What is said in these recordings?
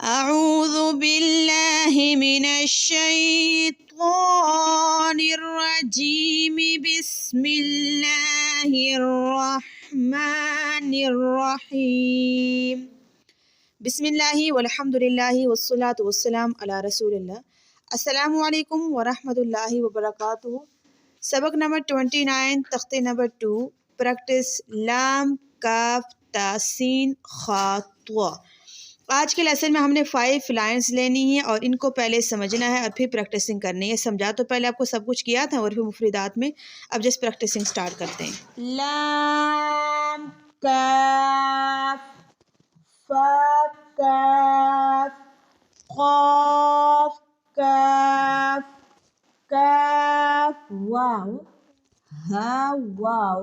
अऊज़ु बिल्लाहि मिनश्शैत्वानिर्रजीम बिस्मिल्लाहिर्रहमानिर्रहीम। बिस्मिल्लाहि वल्हम्दुलिल्लाहि वस्सलातु वस्सलाम अला रसूलिल्लाह। अस्सलामु अलैकुम वरहमतुल्लाहि वबरकातुहू। सबक नंबर 29, तख्ते नंबर 2, प्रैक्टिस लाम काफ तासीन खा त्वा। आज के लेसन में हमने 5 लाइन्स लेनी है और इनको पहले समझना है और फिर प्रैक्टिसिंग करनी है। समझा तो पहले आपको सब कुछ किया था और फिर मुफरिदात में अब जस्ट प्रैक्टिसिंग स्टार्ट करते हैं। लाम काफ फा काफ क़ाफ काफ काफ वाव हा वाव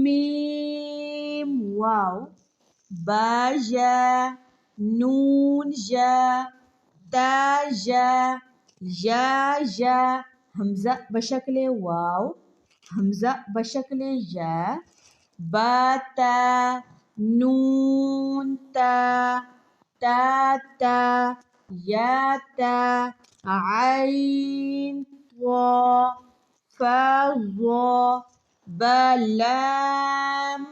मीम वाव बा या नून या ता या हमजा बशक्ल वाव हमजा बशक्ल या बाता नून ता या ता आइन फा लाम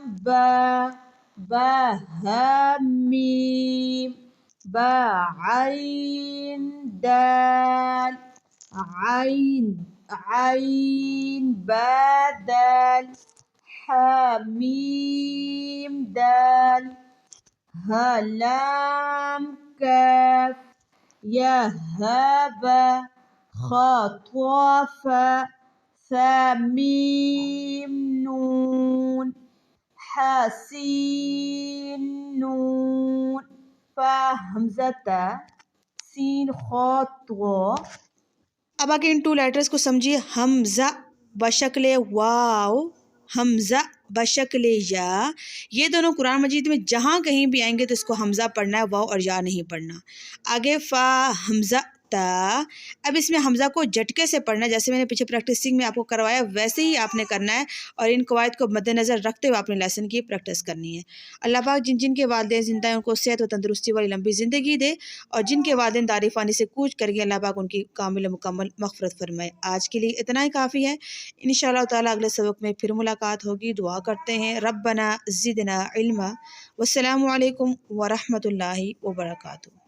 बा हा मीम बा आइन दाल आइन बा दाल हा मीम दाल हा लाम काफ या हा बा खा त्वा सा मीम नून हासीन नून फा हमजा ता सीन खा त्वा। अब आगे इन 2 लेटर्स को समझिए। हमजा बशक्ल वाव हमजा बशक्ल या, ये दोनों कुरान मजीद में जहाँ कहीं भी आएंगे तो इसको हमजा पढ़ना है, वाव और या नहीं पढ़ना। आगे फा हमजा ता, अब इसमें हमजा को झटके से पढ़ना है, जैसे मैंने पीछे प्रैक्टिसिंग में आपको करवाया वैसे ही आपने करना है और इन कवायद को मद्देनज़र रखते हुए आपने लेसन की प्रैक्टिस करनी है। अल्लाह पाक जिन जिन के वालिदैन ज़िंदा हैं उनको सेहत और तंदुरुस्ती वाली लंबी ज़िंदगी दे और जिनके वालिदैन दारिफ़ानी से कूच कर गए अल्लाह पाक उनकी कामिल मुकम्मल मग़फ़िरत फरमाए। आज के लिए इतना ही काफ़ी है। इंशाअल्लाह ताला अगले सबक में फिर मुलाकात होगी। दुआ करते हैं रब्बना ज़िदना इल्मा। वस्सलामु अलैकुम व रहमतुल्लाहि व बरकातुहू।